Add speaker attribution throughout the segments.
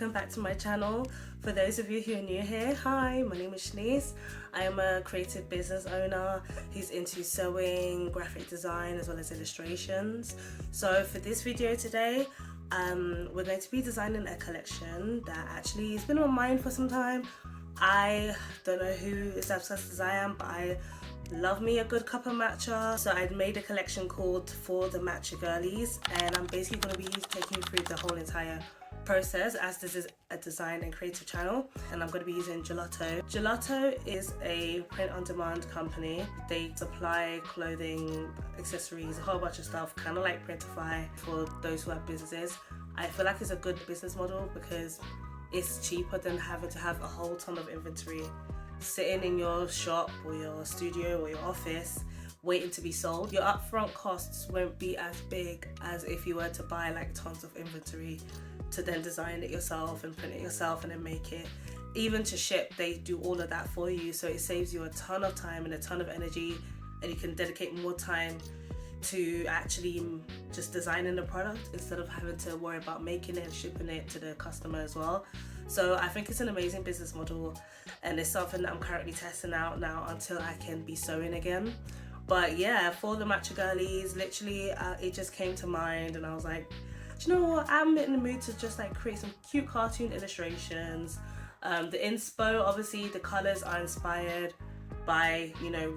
Speaker 1: welcome back to my channel. For those of you who are new here, hi, my name is Shanice. I am a creative business owner who's into sewing, graphic design, as well as illustrations. So for this video today, we're going to be designing a collection that actually has been on my mind for some time. I don't know who is as obsessed as I am, but I love me a good cup of matcha. So I'd made a collection called For the Matcha Girlies, and I'm basically going to be taking you through the whole entire process, as this is a design and creative channel, and I'm going to be using Gelato. Gelato is a print-on-demand company. They supply clothing, accessories, a whole bunch of stuff, kind of like Printify for those who have businesses. I feel like it's a good business model because it's cheaper than having to have a whole ton of inventory sitting in your shop or your studio or your office waiting to be sold. Your upfront costs won't be as big as if you were to buy like tons of inventory to then design it yourself and print it yourself and then make it. Even to ship, they do all of that for you, so it saves you a ton of time and a ton of energy, and you can dedicate more time to actually just designing the product instead of having to worry about making it and shipping it to the customer as well. So I think it's an amazing business model, and it's something that I'm currently testing out now until I can be sewing again. But yeah, For the Matcha Girlies, literally it just came to mind, and I was like, do you know what, I'm in the mood to just like create some cute cartoon illustrations. The inspo, obviously the colors are inspired by, you know,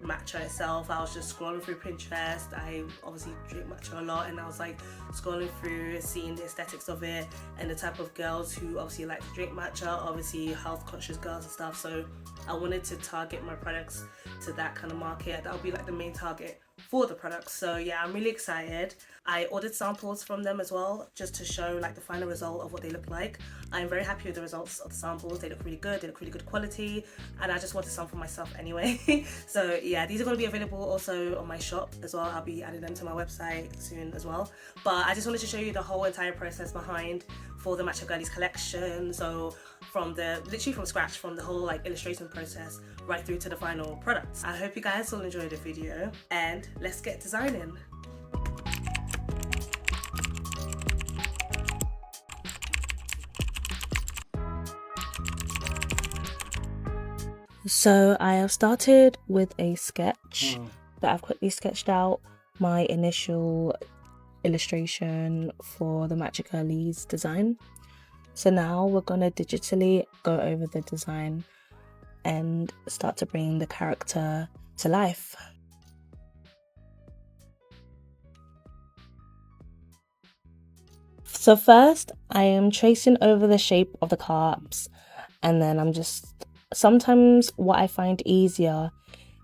Speaker 1: matcha itself. I was just scrolling through Pinterest. I obviously drink matcha a lot, and I was like scrolling through, seeing the aesthetics of it and the type of girls who obviously like to drink matcha, obviously health conscious girls and stuff. So I wanted to target my products to that kind of market. That would be like the main target for the products. So yeah, I'm really excited. I ordered samples from them as well, just to show like the final result of what they look like. I'm very happy with the results of the samples. They look really good, they look really good quality, and I just wanted some for myself anyway. So yeah, these are going to be available also on my shop as well. I'll be adding them to my website soon as well. But I just wanted to show you the whole entire process behind For the Matcha Girlies collection. So literally from scratch, from the whole like illustration process right through to the final products. I hope you guys will enjoy the video, and let's get designing. So I have started with a sketch that I've quickly sketched out my initial illustration for the Matcha Girlies design. So now we're gonna digitally go over the design and start to bring the character to life. So first I am tracing over the shape of the cups, and then sometimes what I find easier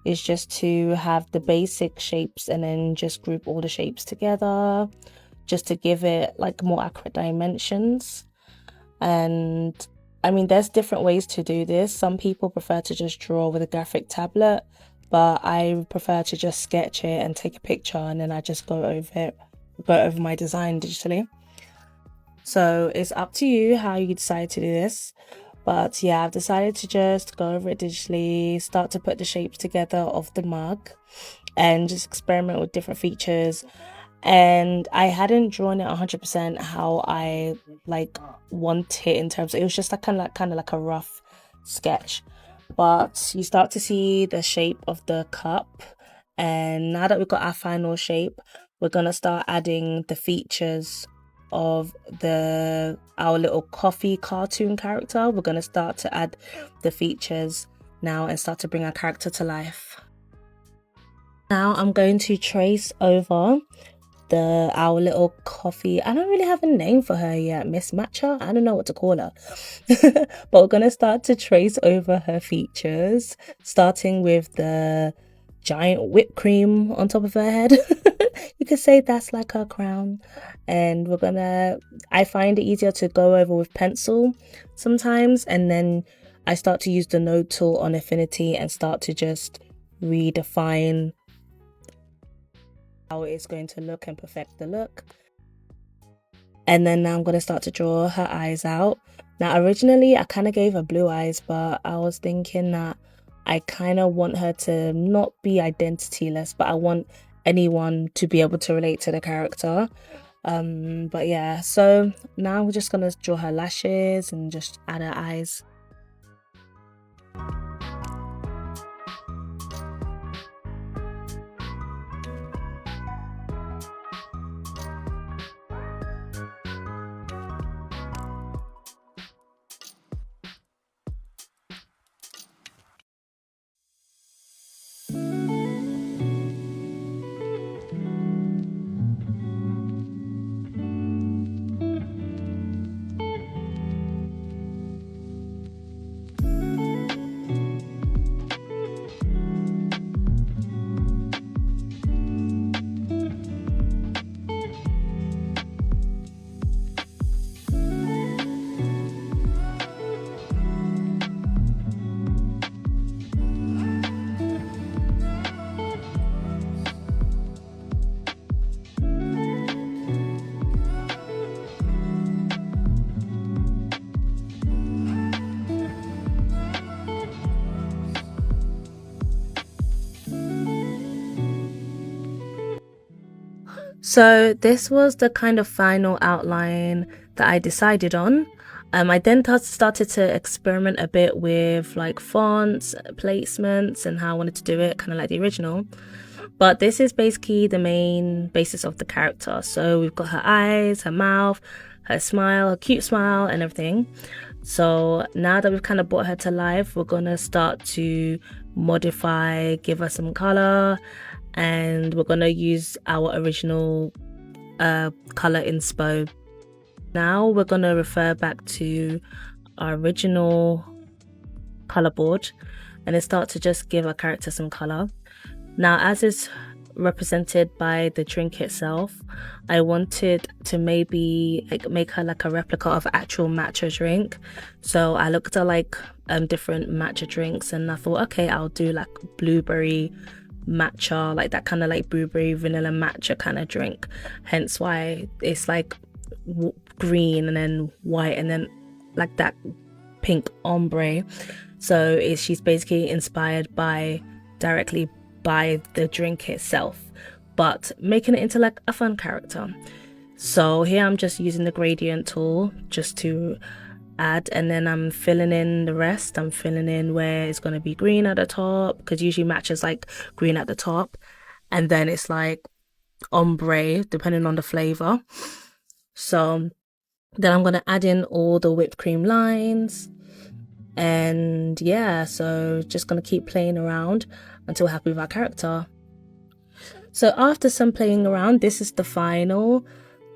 Speaker 1: is just to have the basic shapes and then just group all the shapes together just to give it like more accurate dimensions. And I mean, there's different ways to do this. Some people prefer to just draw with a graphic tablet, but I prefer to just sketch it and take a picture, and then I just go over my design digitally. So it's up to you how you decide to do this. But yeah, I've decided to just go over it digitally, start to put the shapes together of the mug, and just experiment with different features. And I hadn't drawn it 100% how I like want it in terms of, it was just like kind of like a rough sketch. But you start to see the shape of the cup, and now that we've got our final shape, we're gonna start adding the features of our little coffee cartoon character. We're gonna start to add the features now and start to bring our character to life. Now I'm going to trace over our little coffee. I don't really have a name for her yet, Miss Matcha. I don't know what to call her. But we're gonna start to trace over her features, starting with the giant whipped cream on top of her head. You could say that's like her crown. And I find it easier to go over with pencil sometimes, and then I start to use the node tool on Affinity and start to just redefine how it's going to look and perfect the look. And then now I'm going to start to draw her eyes out. Now originally I kind of gave her blue eyes, but I was thinking that I kind of want her to not be identityless, but I want anyone to be able to relate to the character. But yeah, so now we're just gonna draw her lashes and just add her eyes. So this was the kind of final outline that I decided on. I then started to experiment a bit with like fonts, placements, and how I wanted to do it, kind of like the original. But this is basically the main basis of the character. So we've got her eyes, her mouth, her smile, her cute smile, and everything. So now that we've kind of brought her to life, we're gonna start to modify, give her some color, and we're gonna use our original color inspo. Now we're gonna refer back to our original color board and then start to just give our character some color. Now, as is represented by the drink itself, I wanted to maybe like make her like a replica of actual matcha drink. So I looked at like different matcha drinks and I thought, okay, I'll do like blueberry matcha, like that kind of like blueberry vanilla matcha kind of drink, hence why it's like green and then white and then like that pink ombre. So she's basically inspired directly by the drink itself, but making it into like a fun character. So here I'm just using the gradient tool just to add, and then I'm filling in the rest. I'm filling in where it's going to be green at the top, because usually matches like green at the top, and then it's like ombre depending on the flavor. So then I'm going to add in all the whipped cream lines, and yeah, so just going to keep playing around until we're happy with our character. So after some playing around, this is the final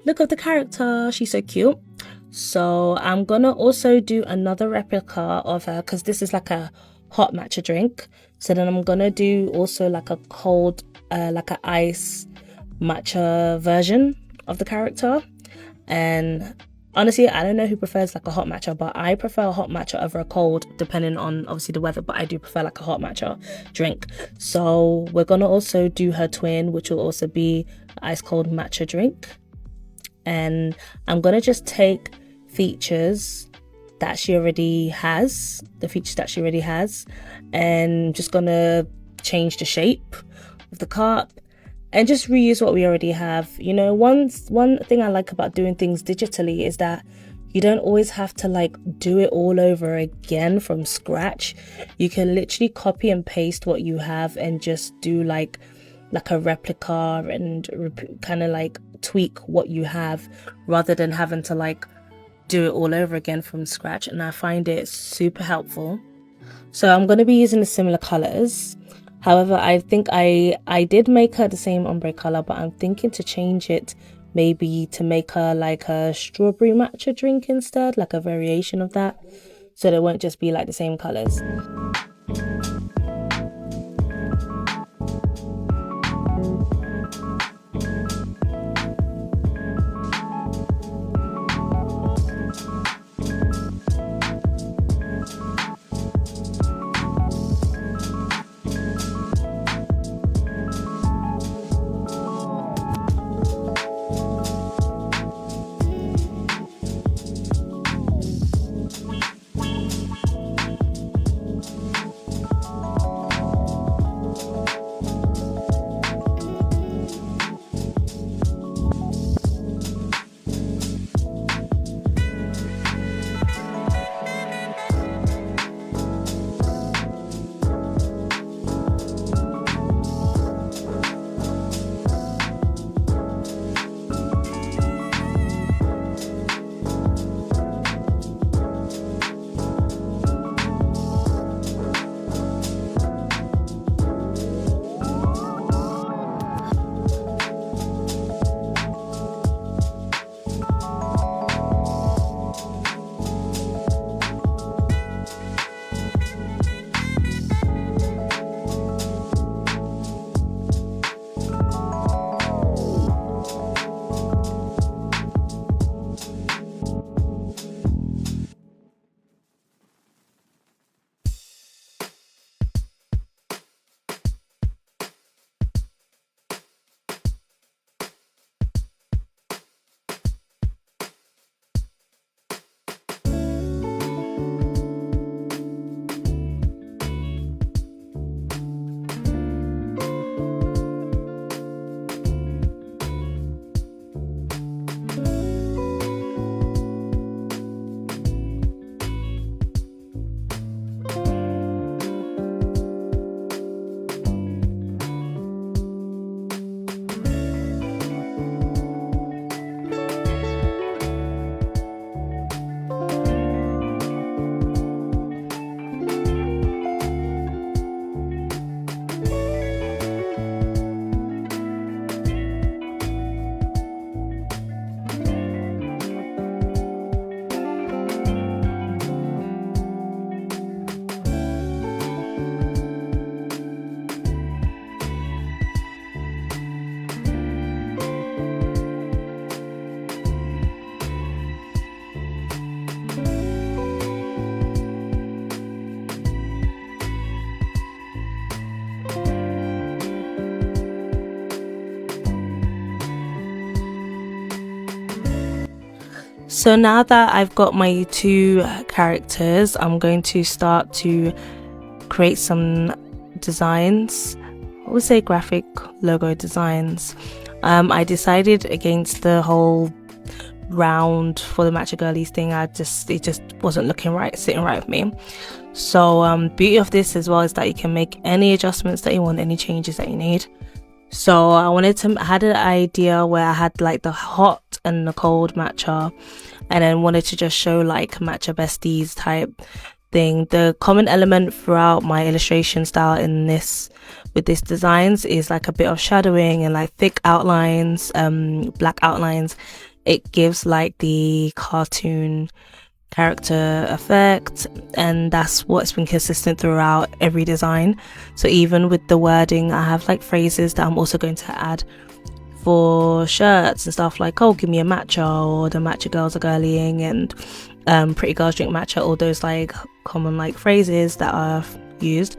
Speaker 1: look of the character. She's so cute. So I'm gonna also do another replica of her, because this is like a hot matcha drink. So then I'm gonna do also like a cold like an ice matcha version of the character. And honestly, I don't know who prefers like a hot matcha, but I prefer a hot matcha over a cold, depending on obviously the weather, but I do prefer like a hot matcha drink. So we're gonna also do her twin, which will also be ice cold matcha drink. And I'm gonna just take features that she already has, and just gonna change the shape of the cup and just reuse what we already have. You know, one thing I like about doing things digitally is that you don't always have to like do it all over again from scratch. You can literally copy and paste what you have and just do like a replica and kind of like tweak what you have, rather than having to like do it all over again from scratch. And I find it super helpful. So I'm going to be using the similar colors. However, I think I did make her the same ombre color, but I'm thinking to change it, maybe to make her like a strawberry matcha drink instead, like a variation of that, so they won't just be like the same colors. So now that I've got my two characters, I'm going to start to create some designs. I would say graphic logo designs. I decided against the whole round For the Matcha Girlies thing. It just wasn't sitting right with me. So beauty of this as well is that you can make any adjustments that you want, any changes that you need. So I had an idea where I had like the hot and the cold matcha, and then wanted to just show like matcha besties type thing. The common element throughout my illustration style with this designs is like a bit of shadowing and like thick outlines, black outlines. It gives like the cartoon character effect, and that's what's been consistent throughout every design. So even with the wording, I have like phrases that I'm also going to add for shirts and stuff, like, oh, give me a matcha, or the matcha girls are girlying, and pretty girls drink matcha. All those like common like phrases that are used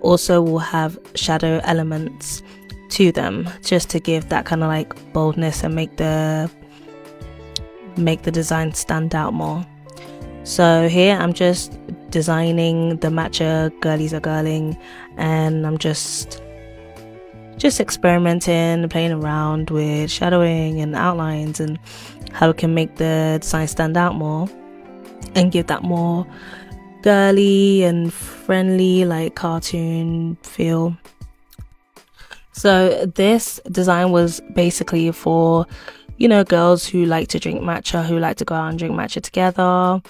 Speaker 1: also will have shadow elements to them, just to give that kind of like boldness and make the design stand out more. So here I'm just designing the matcha girlies are girling, and I'm just experimenting, playing around with shadowing and outlines and how it can make the design stand out more and give that more girly and friendly like cartoon feel. So this design was basically for, you know, girls who like to drink matcha, who like to go out and drink matcha together.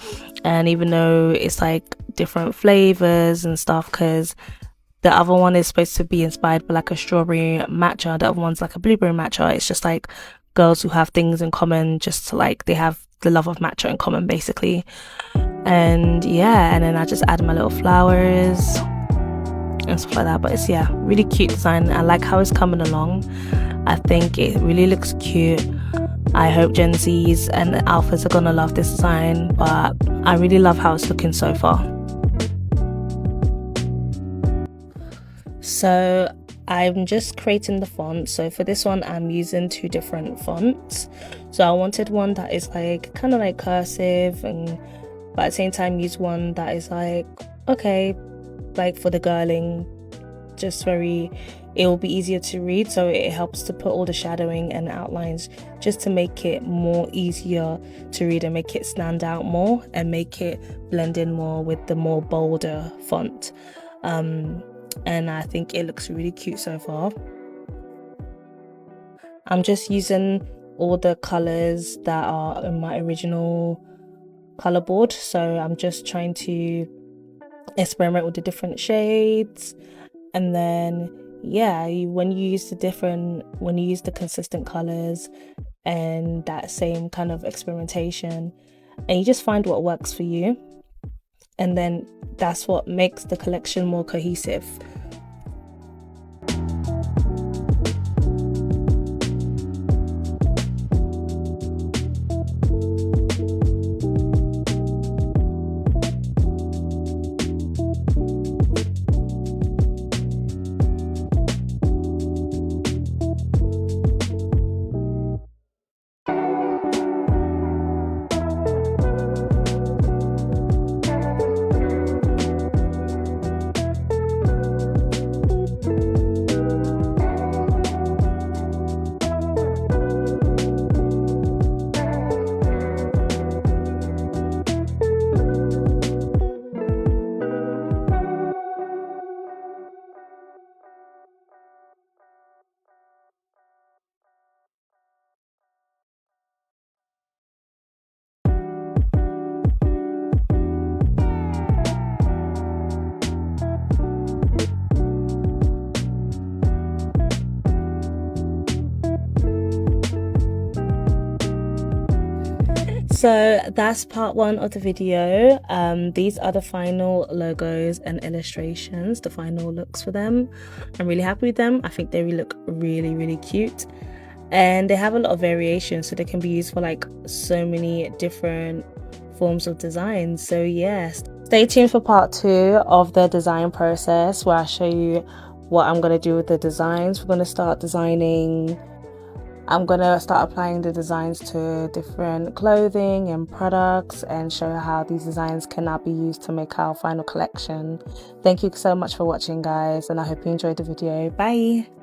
Speaker 1: And even though it's like different flavors and stuff, because the other one is supposed to be inspired by like a strawberry matcha, the other one's like a blueberry matcha. It's just like girls who have things in common, just to like, they have the love of matcha in common basically. And yeah, and then I just add my little flowers and stuff like that. But it's, yeah, really cute design. I like how it's coming along. I think it really looks cute. I hope Gen Zs and Alphas are gonna love this design, but I really love how it's looking so far. So I'm just creating the font. So for this one, I'm using two different fonts. So I wanted one that is like kind of like cursive, and but at the same time use one that is like, okay, like for the girling, just very, it will be easier to read. So it helps to put all the shadowing and outlines just to make it more easier to read and make it stand out more and make it blend in more with the more bolder font. And I think it looks really cute so far. I'm just using all the colors that are in my original color board. So I'm just trying to experiment with the different shades. And then, yeah, when you use the consistent colors and that same kind of experimentation, and you just find what works for you, and then that's what makes the collection more cohesive. So that's part one of the video. These are the final logos and illustrations, the final looks for them. I'm really happy with them. I think they look really, really cute. And they have a lot of variation, so they can be used for like so many different forms of design. So yes, stay tuned for part 2 of the design process, where I show you what I'm going to do with the designs. We're going to start designing
Speaker 2: I'm gonna start applying the designs to different clothing and products and show how these designs can now be used to make our final collection. Thank you so much for watching, guys, and I hope you enjoyed the video. Bye!